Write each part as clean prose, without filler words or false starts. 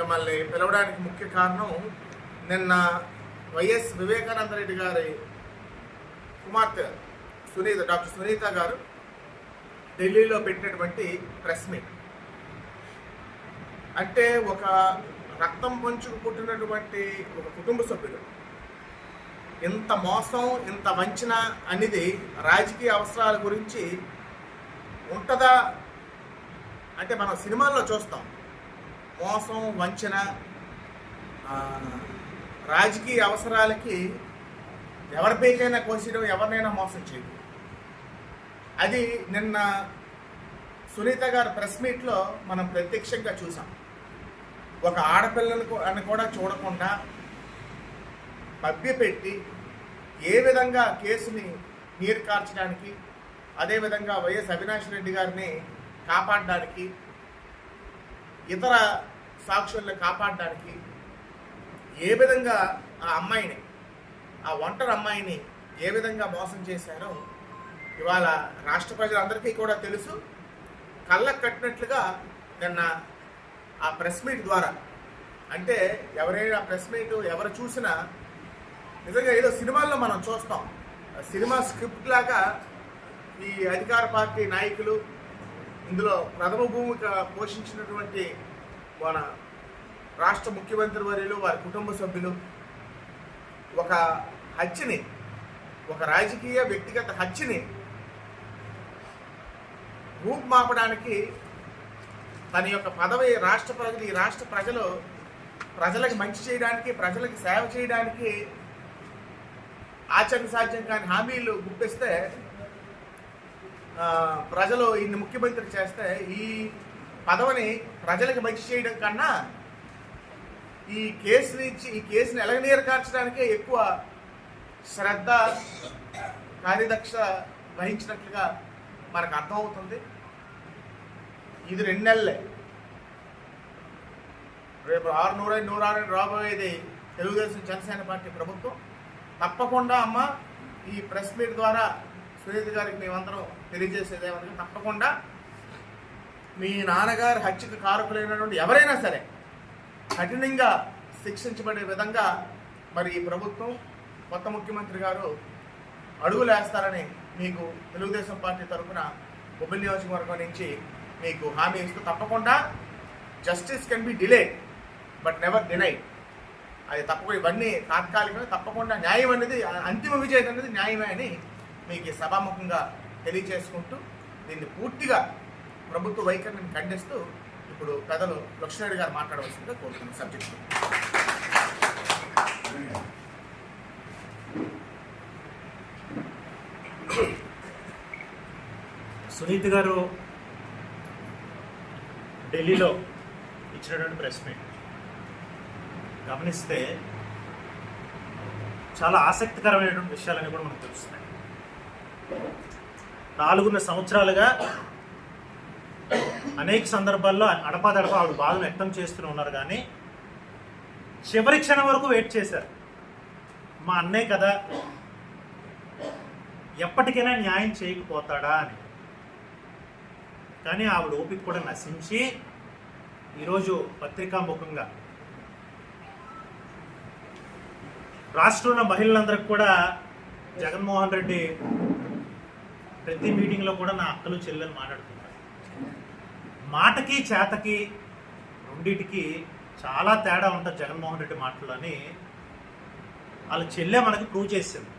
మిమ్మల్ని పిలవడానికి ముఖ్య కారణం నిన్న వైఎస్ వివేకానంద రెడ్డి గారి కుమార్తె డాక్టర్ సునీత గారు ఢిల్లీలో పెట్టినటువంటి ప్రెస్ మీట్. అంటే ఒక రక్తం పంచుకు పుట్టినటువంటి ఒక కుటుంబ సభ్యులు ఇంత మోసం, ఇంత వంచన అనేది రాజకీయ అవసరాల గురించి ఉంటుందా అంటే మనం సినిమాల్లో చూస్తాం. మోసం, వంచన రాజకీయ అవసరాలకి ఎవరి పేకైనా కోసేయడం, ఎవరినైనా మోసం చేయడం. అది నిన్న సునీత గారి ప్రెస్ మీట్లో మనం ప్రత్యక్షంగా చూసాం. ఒక ఆడపిల్లను అని కూడా చూడకుండా మభ్యపెట్టి ఏ విధంగా కేసుని నీరు కార్చడానికి, అదేవిధంగా వైఎస్ అవినాష్ రెడ్డి గారిని కాపాడడానికి, ఇతర సాక్షుల్ని కాపాడడానికి ఏ విధంగా ఆ అమ్మాయిని, ఆ ఒంటరి అమ్మాయిని ఏ విధంగా మోసం చేశారో ఇవాళ రాష్ట్ర ప్రజలందరికీ కూడా తెలుసు. కళ్ళకు కట్టినట్లుగా నిన్న ఆ ప్రెస్ మీట్ ద్వారా, అంటే ఎవరైనా ప్రెస్ మీట్ ఎవరు చూసినా నిజంగా ఏదో సినిమాల్లో మనం చూస్తాం. సినిమా స్క్రిప్ట్ లాగా ఈ అధికార పార్టీ నాయకులు, ఇందులో ప్రథమ భూమిక పోషించినటువంటి మన రాష్ట్ర ముఖ్యమంత్రి వర్యులు, వారి కుటుంబ సభ్యులు ఒక హత్యని, ఒక రాజకీయ వ్యక్తిగత హత్యని రూపుమాపడానికి తన యొక్క పదవి రాష్ట్ర ప్రజలు, ఈ రాష్ట్ర ప్రజలకు మంచి చేయడానికి, ప్రజలకు సేవ చేయడానికి ఆచరణ సాధ్యం కాని హామీలు గుప్పిస్తే, ప్రజలు ఈయన్ని ముఖ్యమంత్రి చేస్తే ఈ పదవిని ప్రజలకు మంచి చేయడం కన్నా ఈ కేసుని ఎలగనీరు కార్చడానికే ఎక్కువ శ్రద్ధ, కార్యదక్ష వహించినట్లుగా మనకు అర్థమవుతుంది. ఇది 2 నెలలే. రేపు 100 రాబోయేది తెలుగుదేశం జనసేన పార్టీ ప్రభుత్వం. తప్పకుండా అమ్మ, ఈ ప్రెస్ మీట్ ద్వారా సునీత గారికి మేమందరం తెలియజేసేదేమన్నా, తప్పకుండా మీ నాన్నగారి హత్యకు కారకులైనటువంటి ఎవరైనా సరే కఠినంగా శిక్షించబడే విధంగా మరి ఈ ప్రభుత్వం, కొత్త ముఖ్యమంత్రి గారు అడుగులు వేస్తారని మీకు తెలుగుదేశం పార్టీ తరఫున బొబ్బిలి నియోజకవర్గం నుంచి మీకు హామీ ఇస్తూ, తప్పకుండా justice can be delayed but never denied. అది తప్పకుండా, ఇవన్నీ తాత్కాలికమే. తప్పకుండా న్యాయం అనేది, అంతిమ విజయం అనేది న్యాయమే అని మీకు సభాముఖంగా తెలియజేసుకుంటూ, దీన్ని పూర్తిగా ప్రభుత్వ వైఖరిని ఖండిస్తూ ఇప్పుడు పెద్దలు లక్ష్మణరెడ్డి గారు మాట్లాడవలసిందిగా కోరుతున్న సబ్జెక్టు. సునీత గారు ఢిల్లీలో ఇచ్చినటువంటి ప్రెస్ మీట్ గమనిస్తే చాలా ఆసక్తికరమైనటువంటి విషయాలన్నీ కూడా మనకు తెలుస్తున్నాయి. 4 సంవత్సరాలుగా అనేక సందర్భాల్లో అడపాదడప ఆవిడ బాధను వ్యక్తం చేస్తూనే ఉన్నారు, కానీ చివరి క్షణం వరకు వెయిట్ చేశారు. మా అన్నయ్య కదా, ఎప్పటికైనా న్యాయం చేయకపోతాడా అని. కానీ ఆవిడ ఓపిక కూడా నశించి ఈరోజు పత్రికాముఖంగా రాష్ట్రంలో మహిళలందరికీ కూడా జగన్మోహన్ రెడ్డి ప్రతి మీటింగ్లో కూడా నా అక్కలు చెల్లెలు మాట్లాడుతున్నారు. మాటకి చేతకి రెండింటికి చాలా తేడా ఉంటుంది జగన్మోహన్ రెడ్డి మాటలని వాళ్ళ చెల్లె మనకు ప్రూవ్ చేసింది,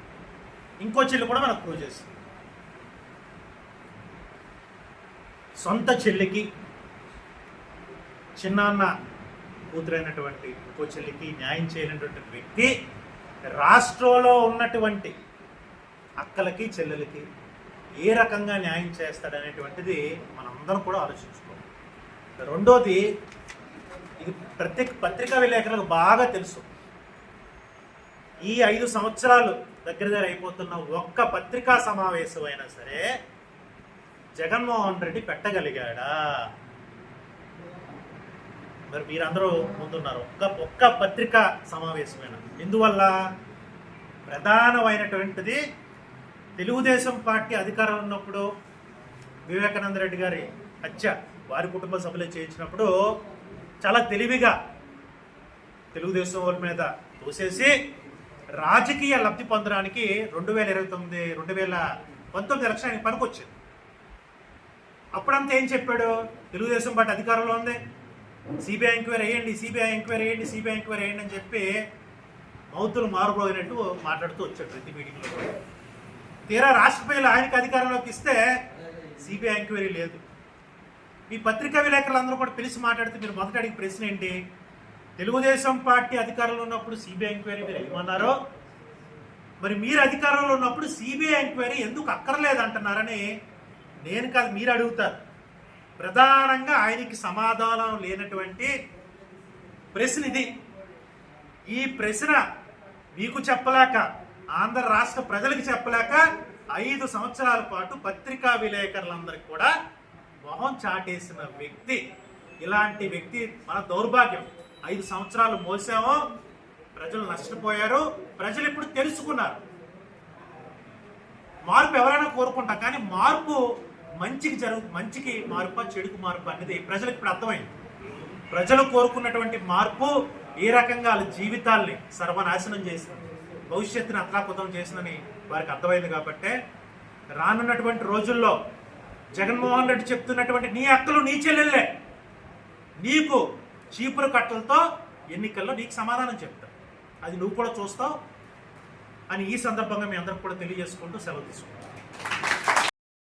ఇంకో చెల్లి కూడా మనకు ప్రూవ్ చేసింది. సొంత చెల్లికి, చిన్నాన్న కూతురైనటువంటి ఇంకో చెల్లికి న్యాయం చేయనటువంటి వ్యక్తి రాష్ట్రంలో ఉన్నటువంటి అక్కలకి, చెల్లెలకి ఏ రకంగా న్యాయం చేస్తాడనేటువంటిది మనందరం కూడా ఆలోచించుకోవాలి. రెండోది, ఇది పత్రికా విలేకరులకు బాగా తెలుసు. ఈ 5 సంవత్సరాలు దగ్గర అయిపోతున్న ఒక్క పత్రికా సమావేశం అయినా సరే జగన్మోహన్ రెడ్డి పెట్టగలిగాడా? మరి మీరందరూ ముందున్నారు. ఒక్క పత్రికా సమావేశమైన ఎందువల్ల? ప్రధానమైనటువంటిది తెలుగుదేశం పార్టీ అధికారంలో ఉన్నప్పుడు వివేకానంద రెడ్డి గారి హత్య వారి కుటుంబ సభ్యులే చేయించినప్పుడు చాలా తెలివిగా తెలుగుదేశం వాళ్ళ మీద తోసేసి రాజకీయ లబ్ధి పొందడానికి 2019 ఎలక్షన్ ఆయనకి పనికొచ్చింది. అప్పుడంతా ఏం చెప్పాడు? తెలుగుదేశం పార్టీ అధికారంలో ఉంది, సిబిఐ ఎంక్వైరీ వేయండి, సిబిఐ ఎంక్వైరీ వేయండి, సిబిఐ ఎంక్వైరీ వేయండి అని చెప్పి మౌతులు మారుపోయినట్టు మాట్లాడుతూ వచ్చాడు ప్రతి మీటింగ్లో. తీరా రాష్ట్ర ప్రజలు ఆయనకి అధికారంలోకి ఇస్తే సిబిఐ ఎంక్వైరీ లేదు. మీ పత్రికా విలేకరులందరూ కూడా పిలిచి మాట్లాడితే మీరు మొదట అడిగే ప్రశ్న ఏంటి? తెలుగుదేశం పార్టీ అధికారంలో ఉన్నప్పుడు సిబిఐ ఎంక్వైరీ మీరు ఏమన్నారో, మరి మీరు అధికారంలో ఉన్నప్పుడు సిబిఐ ఎంక్వైరీ ఎందుకు అక్కర్లేదంటున్నారని నేను కాదు మీరు అడుగుతారు. ప్రధానంగా ఆయనకి సమాధానం లేనటువంటి ప్రశ్న ఇది. ఈ ప్రశ్న మీకు చెప్పలేక, ఆంధ్ర రాష్ట్ర ప్రజలకు చెప్పలేక 5 సంవత్సరాల పాటు పత్రికా విలేకరులందరికీ కూడా మొహం చాటేసిన వ్యక్తి. ఇలాంటి వ్యక్తి మన దౌర్భాగ్యం. 5 సంవత్సరాలు మోసామో, ప్రజలు నష్టపోయారు. ప్రజలు ఇప్పుడు తెలుసుకున్నారు. మార్పు ఎవరైనా కోరుకుంటాం, కానీ మార్పు మంచికి మార్పు, చెడుకు మార్పు అనేది ప్రజలకు ఇప్పుడు అర్థమైంది. ప్రజలు కోరుకున్నటువంటి మార్పు ఏ రకంగా వాళ్ళ జీవితాల్ని సర్వనాశనం చేసింది, భవిష్యత్తుని అత్రాకుతం చేసిందని వారికి అర్థమైంది. కాబట్టే రానున్నటువంటి రోజుల్లో జగన్మోహన్ రెడ్డి చెప్తున్నటువంటి నీ అక్కలు నీ చెల్లెళ్ళే నీకు చీపురు కట్టలతో ఎన్నికల్లో నీకు సమాధానం చెప్తారు. అది నువ్వు కూడా చూస్తావు అని ఈ సందర్భంగా మీ అందరికి కూడా తెలియజేసుకుంటూ సెలవు తీసుకుంటాం.